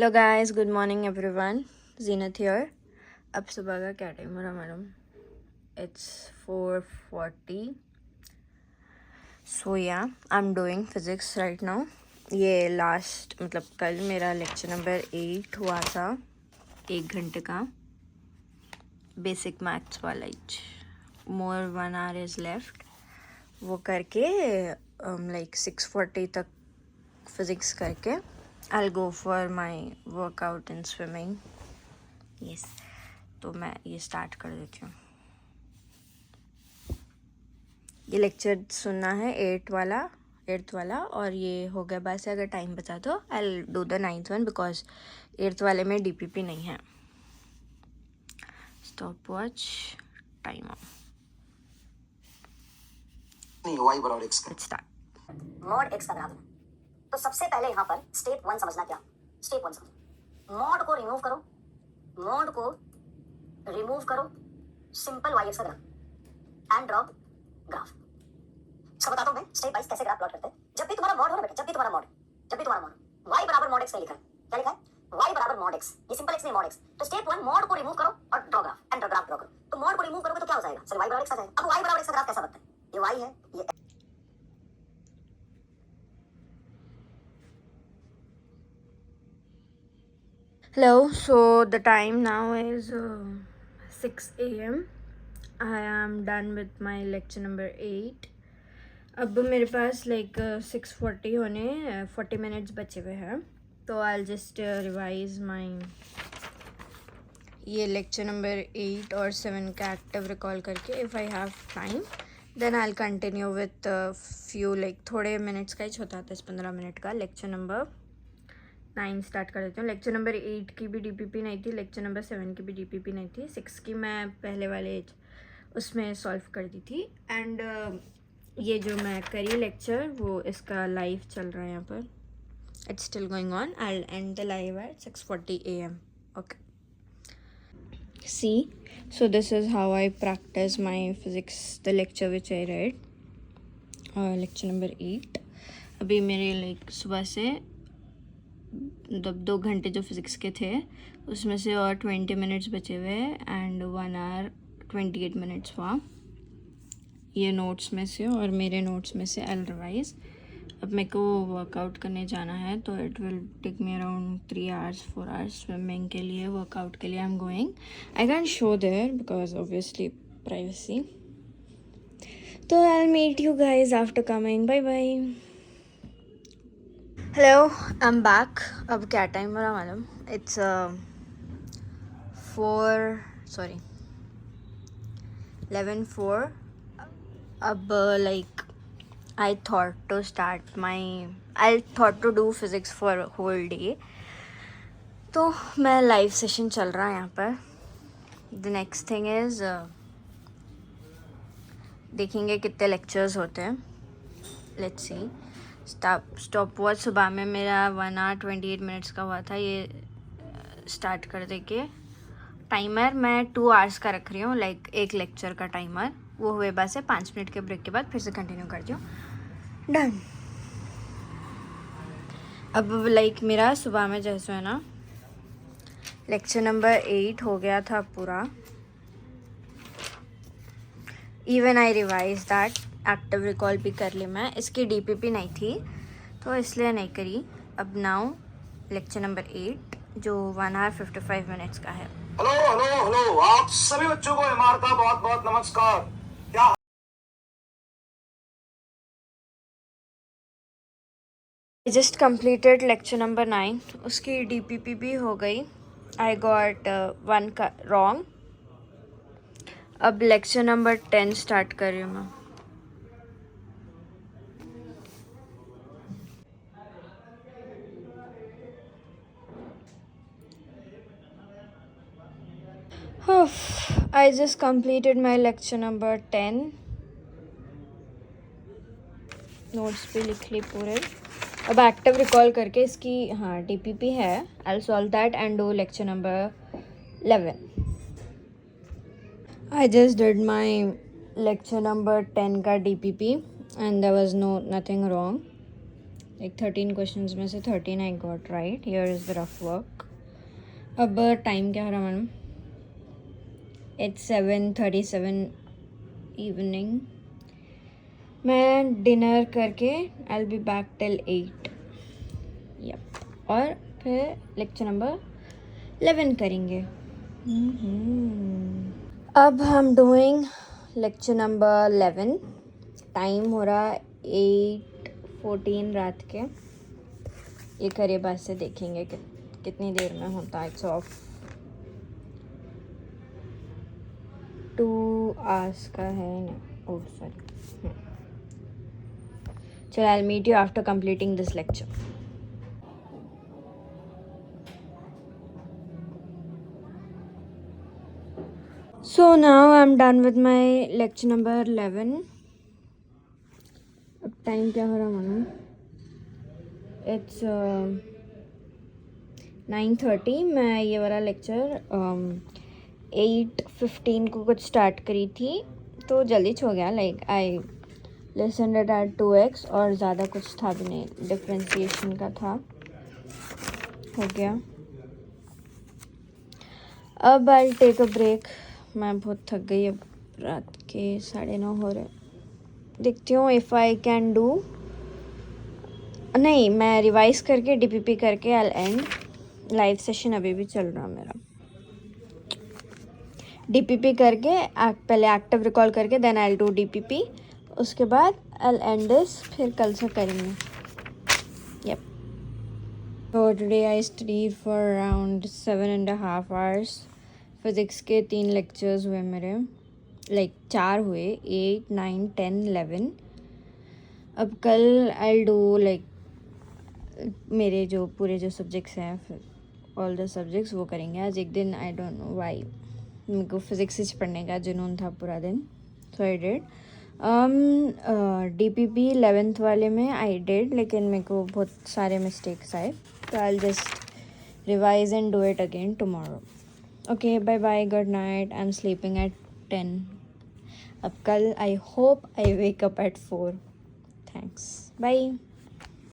Hello guys, good morning everyone. Zeenat here. अब सुबह का क्या टाइम हो रहा मैडम? इट्स 4:40। सो या I am doing physics right now. ये लास्ट मतलब कल मेरा लेक्चर नंबर 8 हुआ था, 1 घंटे का बेसिक मैथ्स वाला ही। मोर 1 आवर इज़ लेफ्ट। वो करके लाइक 6:40 तक फिज़िक्स करके I will go for my workout in swimming. Yes, तो मैं ये स्टार्ट कर देती हूँ। ये लेक्चर सुनना है 8th वाला और ये हो गया। बस अगर टाइम बचा तो I do the 9th one because 8th वाले में डीपीपी नहीं है। Stop watch time on. y बराबर x का लेट्स स्टार्ट। मॉड एक्स का ग्राफ है। तो सबसे पहले यहाँ पर स्टेप 1 समझना। क्या स्टेप 1 समझो? मॉड को रिमूव करो, मॉड को रिमूव करो, सिंपल y एक्स का ग्राफ एंड ड्रॉ ग्राफ। इसका बताता हूँ मैं स्टेप वाइज कैसे ग्राफ प्लॉट करते हैं। जब भी तुम्हारा मॉड हो ना बेटा, जब भी तुम्हारा मॉड y बराबर मॉड एक्स में लिखा है। क्या लिखा है? y बराबर मॉड एक्स। ये सिंपल एक्स नहीं, मॉड एक्स। तो स्टेप 1 मॉड को रिमूव करो और draw graph and graph draw करो। तो मॉड को रिमूव करोगे तो क्या हो जाएगा? सर y बराबर एक्स आ जाएगा। अब y बराबर एक्स का ग्राफ कैसा बनता है? ये y है, ये Hello, so the time now is 6 a.m. I am done with my lecture number 8. अब मेरे पास लाइक 6:40 होने 40 मिनट्स बचे हुए हैं, तो आई जस्ट रिवाइज माई ये लेक्चर नंबर 8 और 7 का एक्टिव रिकॉल करके if I have time then I continue with few like थोड़े मिनट्स का ही होता है, 10-15 मिनट का। लेक्चर नंबर 9 स्टार्ट कर देती हूँ। लेक्चर नंबर 8 की भी डीपीपी नहीं थी, लेक्चर नंबर 7 की भी डीपीपी नहीं थी। 6 की मैं पहले वाले उसमें सॉल्व कर दी थी। एंड ये जो मैं करी लेक्चर वो इसका लाइव चल रहा है यहाँ पर। It's still going on. I end the live at 6:40 AM. Okay, see, so this is how I practise my physics the lecture which I read, lecture number 8। अभी मेरे लाइक सुबह से मतलब 2 घंटे जो फिज़िक्स के थे उसमें से और 20 मिनट्स बचे हुए एंड 1 आवर 28 मिनट्स हुआ ये नोट्स में से और मेरे नोट्स में से। I'll revise. अब मेरे को वर्कआउट करने जाना है तो it will take me around 3 hours 4 hours swimming के लिए, वर्कआउट के लिए। I am going, I can show there because obviously privacy. तो I will meet you guys after coming. Bye bye. Hello, I am back. अब क्या time हो रहा मालूम? इट्स 11:04। अब like I thought to do physics for a whole day. तो मैं live session चल रहा है यहाँ पर। द नेक्स्ट थिंग इज़ देखेंगे कितने लेक्चर्स होते हैं। Let's see. स्टॉप वॉच सुबह में मेरा 1 आवर 28 मिनट्स का हुआ था। ये स्टार्ट कर दे के टाइमर मैं 2 आवर्स का रख रही हूँ, लाइक एक लेक्चर का टाइमर। वो हुए बाद से 5 मिनट के ब्रेक के बाद फिर से कंटिन्यू करती हूँ। डन। अब लाइक मेरा सुबह में जैसे है ना लेक्चर नंबर 8 हो गया था पूरा। Even I revise that, active recall भी कर ली मैं। इसकी डीपीपी नहीं थी तो इसलिए नहीं करी। अब नाउ लेक्चर नंबर 8 जो 1 आवर 55 मिनट्स का है। हेलो हेलो हेलो, आप सभी बच्चों को एमआर का बहुत बहुत नमस्कार। क्या जस्ट कंप्लीटेड लेक्चर नंबर 9, उसकी डीपीपी भी हो गई। आई गॉट 1 का रॉन्ग। अब लेक्चर नंबर 10 स्टार्ट कर रही हूँ मैं। I just completed my lecture number 10. Notes भी लिख ली पूरे। अब एक्टिव रिकॉल करके इसकी हाँ डीपीपी है। I solve that and do lecture number 11. I just did my lecture number 10 का DPP and there was nothing wrong. Like 13 questions में से 13 I got right. Here is the rough work. अब time क्या हो रहा madam? It's 7:37 evening. मैं dinner करके I will be back till 8. Yup. और फिर लेक्चर नंबर 11 करेंगे. अब हम डूइंग लेक्चर नंबर 11. टाइम हो रहा 8:14 रात के. ये करीब से देखेंगे कि कितनी देर में होता है. इट्स ऑफ 2 hours का है ना. Oh sorry. चलो I will meet you after completing this lecture. So now I'm done with my lecture number 11. अब टाइम क्या हो रहा मानो? It's 9:30. मैं ये वाला लेक्चर 8:15 को कुछ स्टार्ट करी थी तो जल्दी हो गया. Like I listened it at 2x और ज़्यादा कुछ था भी नहीं. डिफ्रेंशिएशन का था. हो गया. अब आई टेक अ ब्रेक. मैं बहुत थक गई. अब रात के 9:30 हो रहे. देखती हूँ इफ़ आई कैन डू. नहीं, मैं रिवाइज करके DPP करके आई एंड. लाइव सेशन अभी भी चल रहा मेरा. DPP करके पहले एक्टिव रिकॉल करके देन आई डू DPP. उसके बाद आई एंड दिस. फिर कल से करेंगे. Yup. So today I studied for around 7.5 hours. Physics के 3 लेक्चर्स हुए मेरे. लाइक 4 हुए. 8, 9, 10, 11. अब कल आई डू लाइक मेरे जो पूरे जो सब्जेक्ट्स हैं ऑल द सब्जेक्ट्स वो करेंगे आज एक दिन. I don't know why. मेरे को फिज़िक्स ही पढ़ने का जुनून था पूरा दिन. सो आई डिड. DPP 11th वाले में आई डिड. लेकिन मेरे को बहुत सारे मिस्टेक्स आए. तो I just revise and do it again tomorrow. Okay bye bye. Good night. I am sleeping at 10. अब कल I hope I wake up at 4. Thanks. Bye.